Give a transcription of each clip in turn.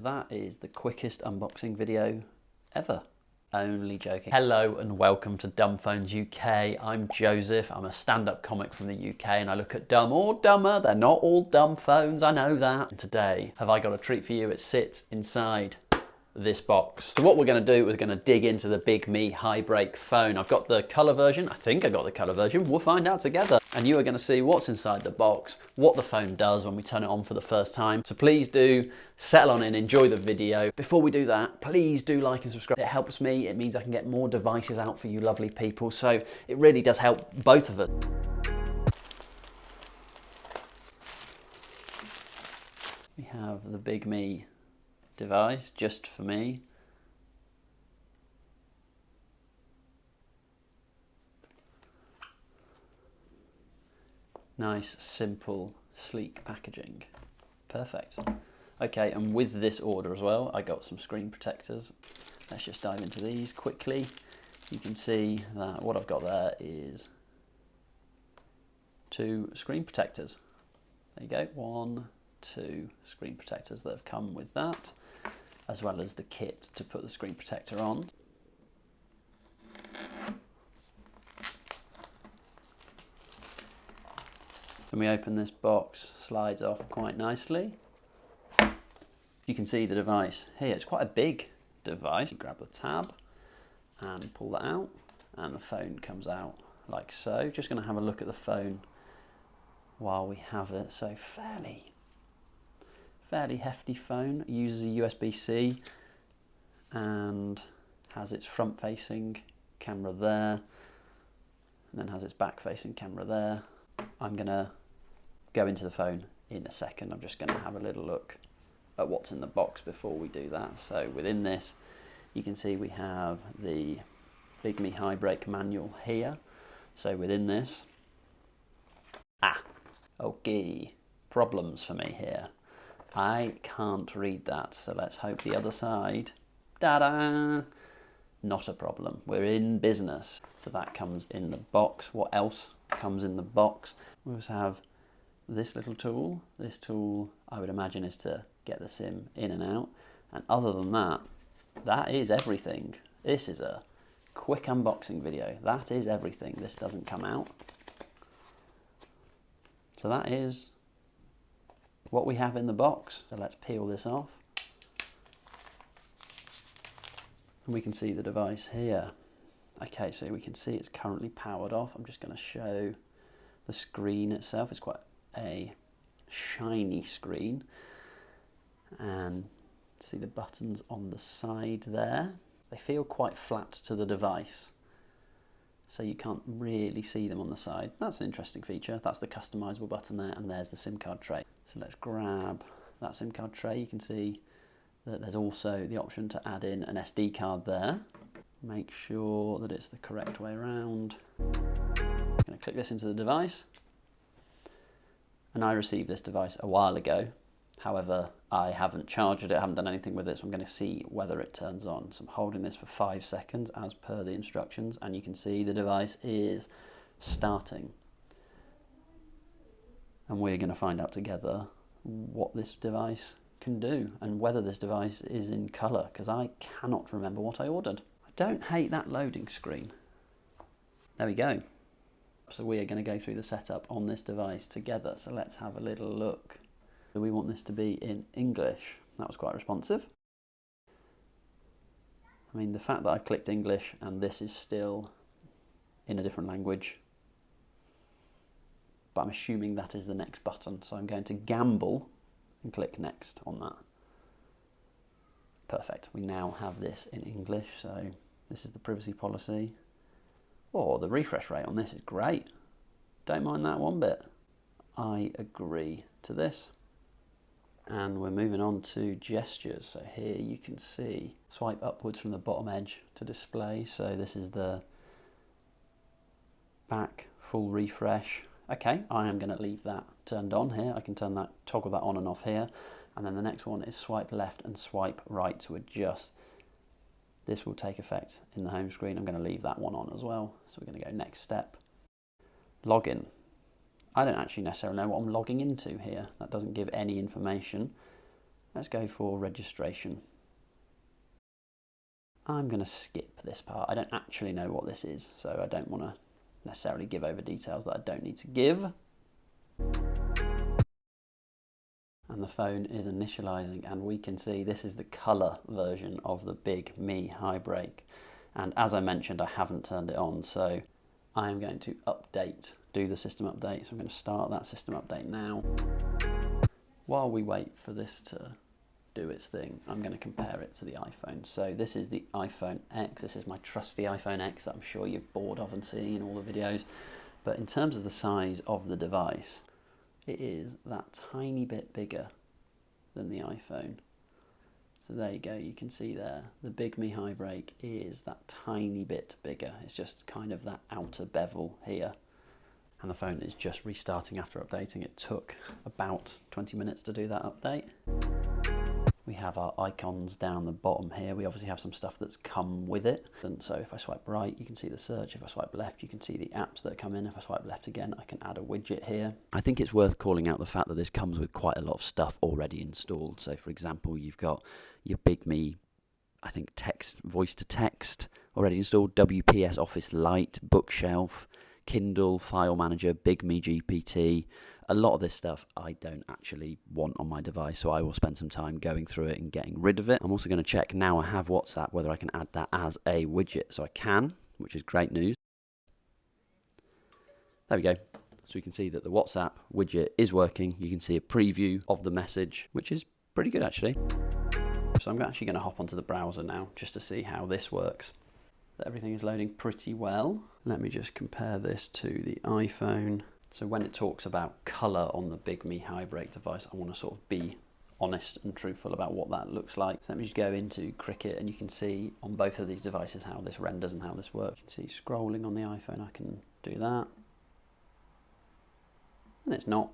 That is the quickest unboxing video ever. Only joking. Hello and welcome to Dumbphones UK. I'm Joseph. I'm a stand-up comic from the UK and I look at dumb or dumber. They're not all dumb phones, I know that. And today, have I got a treat for you? It sits inside this box. So what we're going to do is going to dig into the Bigme Hibreak phone. I've got the colour version. I think I got the colour version. We'll find out together. And you are going to see what's inside the box, what the phone does when we turn it on for the first time. So please do settle on in, enjoy the video. Before we do that, please do like and subscribe. It helps me. It means I can get more devices out for you lovely people. So it really does help both of us. We have the Bigme device just for me. Nice, simple, sleek packaging. Perfect. Okay, and with this order as well, I got some screen protectors. Let's just dive into these quickly. You can see that what I've got there is 2 screen protectors. There you go, 1, 2 screen protectors that have come with that, as well as the kit to put the screen protector on. When we open this box, slides off quite nicely. You can see the device here. It's quite a big device. You grab the tab and pull that out, and the phone comes out like so. Just going to have a look at the phone while we have it. So fairly hefty phone. It uses a USB-C and has its front-facing camera there, and then has its back-facing camera there. I'm going to go into the phone in a second. I'm just going to have a little look at what's in the box before we do that. So within this, you can see we have the Bigme Hibreak manual here. So within this, okay, problems for me here. I can't read that, so let's hope the other side, ta-da, not a problem. We're in business. So that comes in the box. What else comes in the box? We also have this little tool. This tool, I would imagine, is to get the SIM in and out. And other than that, that is everything. This is a quick unboxing video. That is everything. This doesn't come out. So that is what we have in the box. So let's peel this off. And we can see the device here. Okay, so we can see it's currently powered off. I'm just going to show the screen itself. It's quite a shiny screen. And see the buttons on the side there. They feel quite flat to the device, so you can't really see them on the side. That's an interesting feature. That's the customizable button there, and there's the SIM card tray. So let's grab that SIM card tray. You can see that there's also the option to add in an SD card there. Make sure that it's the correct way around. I'm going to click this into the device. And I received this device a while ago. However, I haven't charged it, I haven't done anything with it, so I'm going to see whether it turns on. So I'm holding this for 5 seconds as per the instructions, and you can see the device is starting. And we're going to find out together what this device can do and whether this device is in colour, because I cannot remember what I ordered. I don't hate that loading screen. There we go. So we are going to go through the setup on this device together. So let's have a little look. So we want this to be in English. That was quite responsive. I mean, the fact that I clicked English and this is still in a different language, but I'm assuming that is the next button. So I'm going to gamble and click next on that. Perfect. We now have this in English. So this is the privacy policy. Oh, the refresh rate on this is great. Don't mind that one bit. I agree to this. And we're moving on to gestures. So here you can see swipe upwards from the bottom edge to display. So this is the back full refresh. Okay, I am going to leave that turned on here. I can toggle that on and off here. And then the next one is swipe left and swipe right to adjust. This will take effect in the home screen. I'm going to leave that one on as well. So we're going to go next step. Login. I don't actually necessarily know what I'm logging into here. That doesn't give any information. Let's go for registration. I'm going to skip this part. I don't actually know what this is, so I don't want to necessarily give over details that I don't need to give. And the phone is initializing, and we can see this is the color version of the Bigme Hibreak. And as I mentioned, I haven't turned it on, so I am going to do the system update. So I'm going to start that system update now. While we wait for this to do its thing, I'm going to compare it to the iPhone. So this is the iPhone X. This is my trusty iPhone X that I'm sure you're bored of and seeing in all the videos. But in terms of the size of the device, it is that tiny bit bigger than the iPhone. So there you go, you can see there, the Bigme Hibreak is that tiny bit bigger. It's just kind of that outer bevel here. And the phone is just restarting after updating. It took about 20 minutes to do that update. We have our icons down the bottom here. We obviously have some stuff that's come with it. And so if I swipe right, you can see the search. If I swipe left, you can see the apps that come in. If I swipe left again, I can add a widget here. I think it's worth calling out the fact that this comes with quite a lot of stuff already installed. So for example, you've got your Bigme, I think voice to text already installed, WPS Office Lite, Bookshelf, Kindle, File Manager, Bigme GPT. A lot of this stuff I don't actually want on my device, so I will spend some time going through it and getting rid of it. I'm also going to check now I have WhatsApp whether I can add that as a widget. So I can, which is great news. There we go. So you can see that the WhatsApp widget is working. You can see a preview of the message, which is pretty good actually. So I'm actually going to hop onto the browser now just to see how this works. Everything is loading pretty well. Let me just compare this to the iPhone. So when it talks about color on the Bigme Hibreak device, I want to sort of be honest and truthful about what that looks like. So let me just go into Cricket, and you can see on both of these devices how this renders and how this works. You can see scrolling on the iPhone, I can do that. And it's not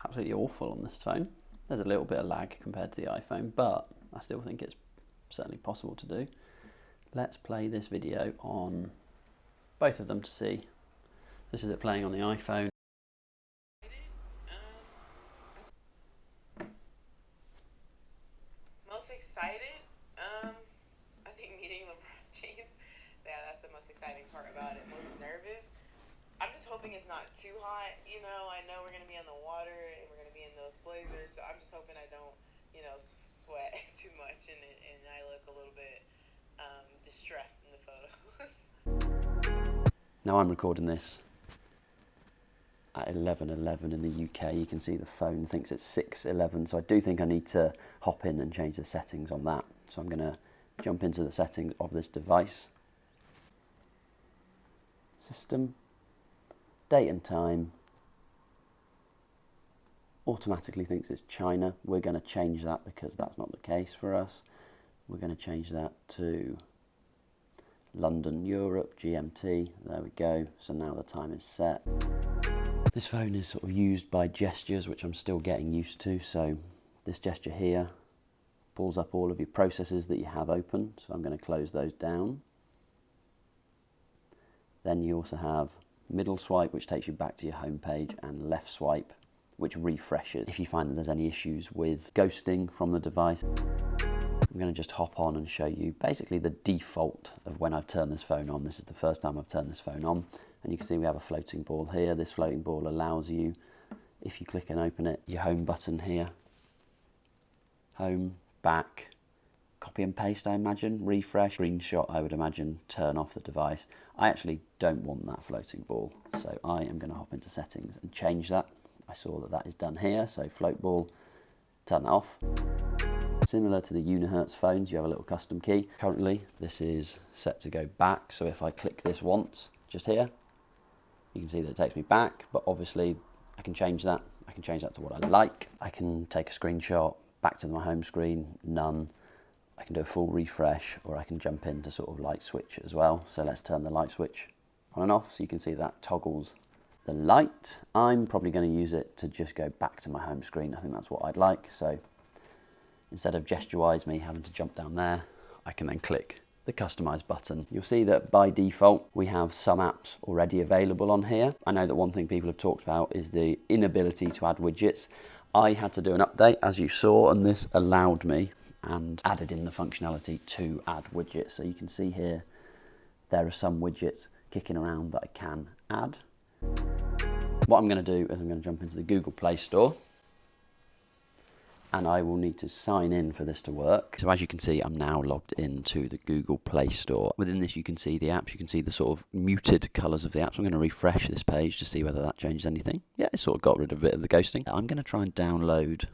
absolutely awful on this phone. There's a little bit of lag compared to the iPhone, but I still think it's certainly possible to do. Let's play this video on both of them to see. This is it playing on the iPhone. Most excited? I think meeting LeBron James. Yeah, that's the most exciting part about it. Most nervous? I'm just hoping it's not too hot. You know, I know we're going to be on the water and we're going to be in those blazers, so I'm just hoping I don't, you know, sweat too much and I look a little bit distressed in the photos. Now I'm recording this at 11:11 in the UK. You can see the phone thinks it's 6:11, so I do think I need to hop in and change the settings on that. So I'm going to jump into the settings of this device. System, date and time, automatically thinks it's China. We're going to change that because that's not the case for us. We're going to change that to London, Europe, GMT. There we go. So now the time is set. This phone is sort of used by gestures, which I'm still getting used to. So this gesture here pulls up all of your processes that you have open. So I'm going to close those down. Then you also have middle swipe, which takes you back to your home page, and left swipe, which refreshes if you find that there's any issues with ghosting from the device. I'm going to just hop on and show you basically the default of when I've turned this phone on. This is the first time I've turned this phone on, and you can see we have a floating ball here. This floating ball allows you, if you click and open it, your home button here, home, back, copy and paste, I imagine, refresh, screenshot, I would imagine, turn off the device. I actually don't want that floating ball, so I am going to hop into settings and change that. I saw that that is done here, so float ball, turn that off. Similar to the Unihertz phones, you have a little custom key. Currently, this is set to go back, so if I click this once, just here, you can see that it takes me back, but obviously I can change that. I can change that to what I like. I can take a screenshot back to my home screen, none. I can do a full refresh, or I can jump into sort of light switch as well. So let's turn the light switch on and off, so you can see that toggles the light. I'm probably going to use it to just go back to my home screen. I think that's what I'd like. So instead of gesture-wise me having to jump down there, I can then click the customize button. You'll see that by default, we have some apps already available on here. I know that one thing people have talked about is the inability to add widgets. I had to do an update, as you saw, and this allowed me and added in the functionality to add widgets. So you can see here, there are some widgets kicking around that I can add. What I'm going to do is I'm going to jump into the Google Play Store, and I will need to sign in for this to work. So as you can see, I'm now logged into the Google Play Store. Within this, you can see the apps. You can see the sort of muted colours of the apps. I'm going to refresh this page to see whether that changes anything. Yeah, it sort of got rid of a bit of the ghosting. I'm going to try and download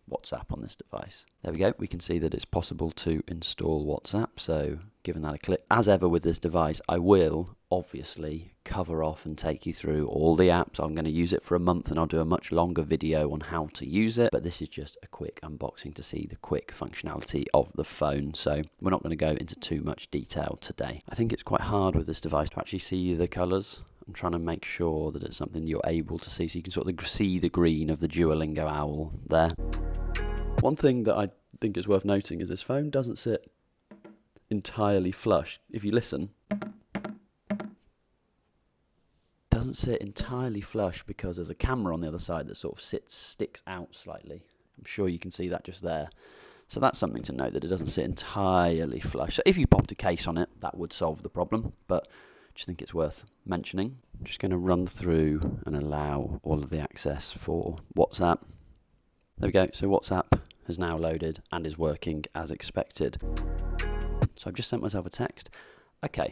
WhatsApp on this device. There we go. We can see that it's possible to install WhatsApp. So giving that a click. As ever with this device, I will obviously cover off and take you through all the apps. I'm going to use it for a month and I'll do a much longer video on how to use it. But this is just a quick unboxing to see the quick functionality of the phone. So we're not going to go into too much detail today. I think it's quite hard with this device to actually see the colours. I'm trying to make sure that it's something you're able to see, so you can sort of see the green of the Duolingo owl there. One thing that I think is worth noting is this phone doesn't sit entirely flush. If you listen, it doesn't sit entirely flush because there's a camera on the other side that sort of sticks out slightly. I'm sure you can see that just there. So that's something to note, that it doesn't sit entirely flush. So if you popped a case on it, that would solve the problem, but I just think it's worth mentioning. I'm just going to run through and allow all of the access for WhatsApp. There we go. So WhatsApp has now loaded and is working as expected. So I've just sent myself a text. Okay,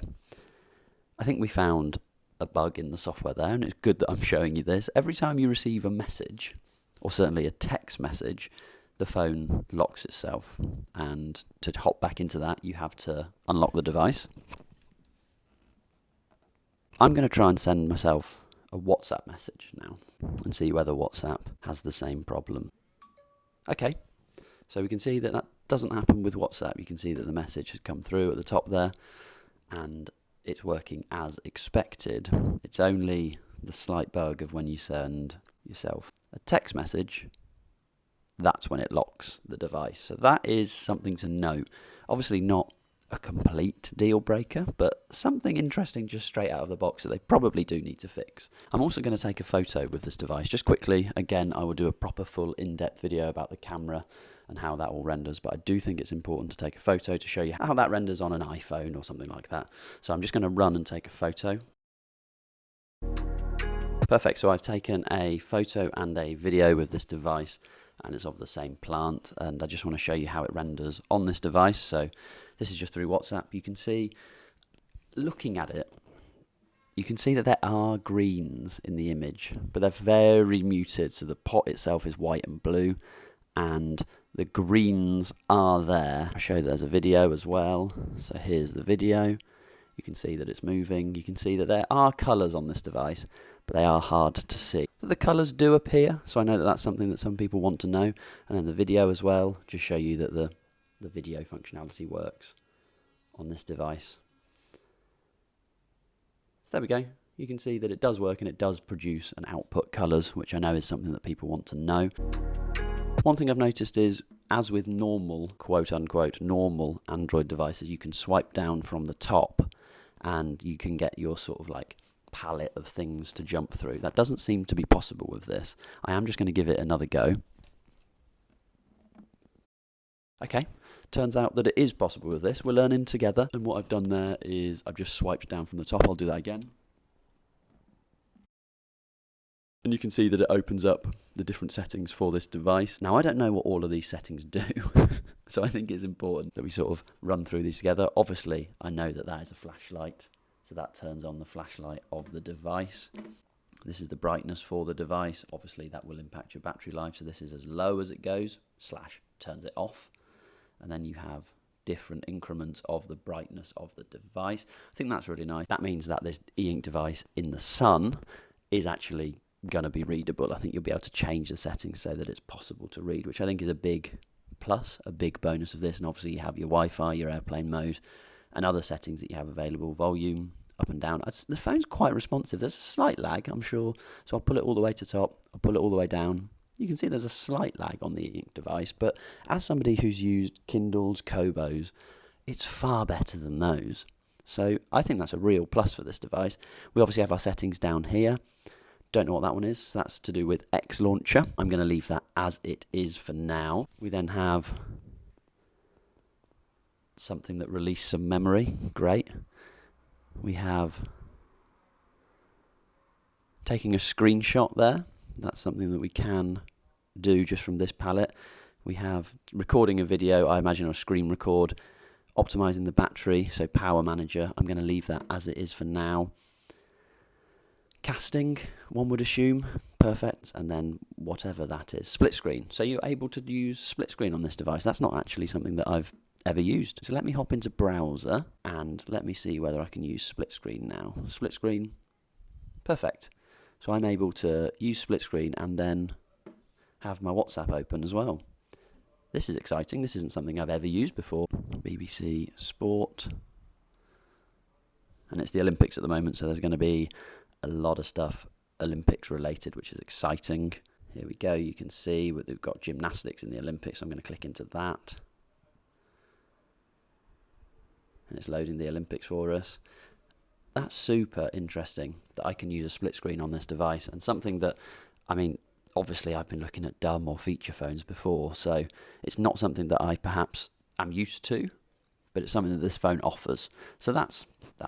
I think we found a bug in the software there, and it's good that I'm showing you this. Every time you receive a message, or certainly a text message, the phone locks itself, and to hop back into that, you have to unlock the device. I'm going to try and send myself a WhatsApp message now and see whether WhatsApp has the same problem. Okay, so we can see that that doesn't happen with WhatsApp. You can see that the message has come through at the top there and it's working as expected. It's only the slight bug of when you send yourself a text message, that's when it locks the device. So that is something to note. Obviously not a complete deal breaker, but something interesting just straight out of the box that they probably do need to fix. I'm also going to take a photo with this device just quickly. Again, I will do a proper full in-depth video about the camera and how that all renders, but I do think it's important to take a photo to show you how that renders on an iPhone or something like that. So I'm just going to run and take a photo. Perfect, so I've taken a photo and a video with this device, and it's of the same plant, and I just want to show you how it renders on this device. So this is just through WhatsApp. You can see, looking at it, you can see that there are greens in the image, but they're very muted. So the pot itself is white and blue, and the greens are there. I'll show you there's a video as well. So here's the video. You can see that it's moving. You can see that there are colours on this device, but they are hard to see. The colours do appear, so I know that that's something that some people want to know. And then the video as well, just show you that the video functionality works on this device. So there we go. You can see that it does work and it does produce and output colours, which I know is something that people want to know. One thing I've noticed is, as with normal, quote unquote, normal Android devices, you can swipe down from the top and you can get your sort of like palette of things to jump through. That doesn't seem to be possible with this. I am just going to give it another go. Okay, turns out that it is possible with this. We're learning together, and what I've done there is I've just swiped down from the top. I'll do that again. And you can see that it opens up the different settings for this device. Now, I don't know what all of these settings do, so I think it's important that we sort of run through these together. Obviously, I know that that is a flashlight, so that turns on the flashlight of the device. This is the brightness for the device. Obviously, that will impact your battery life, so this is as low as it goes, / turns it off. And then you have different increments of the brightness of the device. I think that's really nice. That means that this e-ink device in the sun is actually going to be readable. I think you'll be able to change the settings so that it's possible to read, which I think is a big plus, a big bonus of this. And obviously you have your Wi-Fi, your airplane mode, and other settings that you have available, volume, up and down. The phone's quite responsive. There's a slight lag, I'm sure. So I'll pull it all the way to top, I'll pull it all the way down. You can see there's a slight lag on the e-ink device, but as somebody who's used Kindles, Kobos, it's far better than those. So I think that's a real plus for this device. We obviously have our settings down here. Don't know what that one is. So that's to do with X Launcher. I'm going to leave that as it is for now. We then have something that released some memory. Great. We have taking a screenshot there. That's something that we can do just from this palette. We have recording a video, I imagine, or screen record. Optimizing the battery, so power manager. I'm going to leave that as it is for now. Casting, one would assume, perfect, and then whatever that is. Split screen, so you're able to use split screen on this device. That's not actually something that I've ever used. So let me hop into browser and let me see whether I can use split screen now. Split screen, perfect. So I'm able to use split screen and then have my WhatsApp open as well. This is exciting. This isn't something I've ever used before. BBC Sport. And it's the Olympics at the moment, so there's going to be a lot of stuff Olympics related, which is exciting. Here we go. You can see they've got gymnastics in the Olympics. So I'm going to click into that. And it's loading the Olympics for us. That's super interesting that I can use a split screen on this device, and something that, I mean, obviously I've been looking at dumb or feature phones before, so it's not something that I perhaps am used to, but it's something that this phone offers. So that's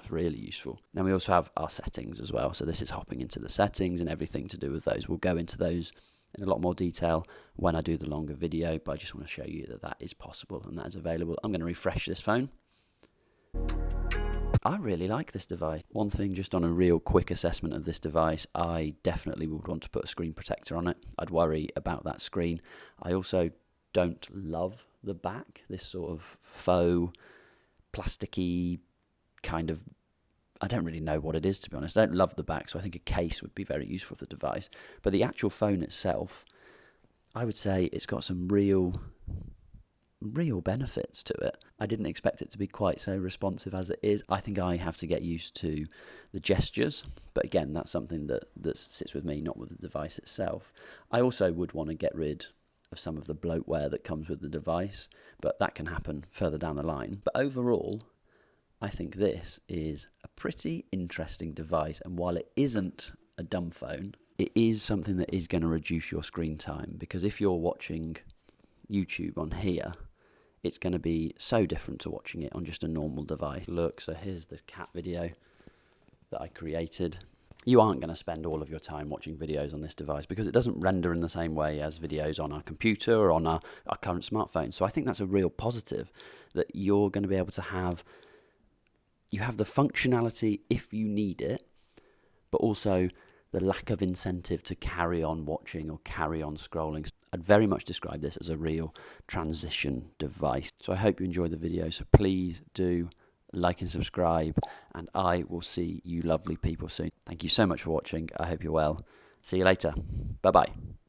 really useful. Then we also have our settings as well. So this is hopping into the settings and everything to do with those. We'll go into those in a lot more detail when I do the longer video, but I just want to show you that that is possible and that is available. I'm going to refresh this phone. I really like this device. One thing, just on a real quick assessment of this device, I definitely would want to put a screen protector on it. I'd worry about that screen. I also don't love the back, this sort of faux, plasticky kind of, I don't really know what it is, to be honest. I don't love the back, so I think a case would be very useful for the device. But the actual phone itself, I would say it's got some real benefits to it. I didn't expect it to be quite so responsive as it is. I think I have to get used to the gestures, but again, that's something that sits with me, not with the device itself. I also would want to get rid of some of the bloatware that comes with the device, but that can happen further down the line. But overall, I think this is a pretty interesting device, and while it isn't a dumb phone, it is something that is going to reduce your screen time, because if you're watching YouTube on here, it's going to be so different to watching it on just a normal device. Look, so here's the cat video that I created. You aren't going to spend all of your time watching videos on this device because it doesn't render in the same way as videos on our computer or on our current smartphone. So I think that's a real positive, that you're going to be able to have, you have the functionality if you need it, but also the lack of incentive to carry on watching or carry on scrolling. I'd very much describe this as a real transition device. So I hope you enjoyed the video. So please do like and subscribe, and I will see you lovely people soon. Thank you so much for watching. I hope you're well. See you later. Bye-bye.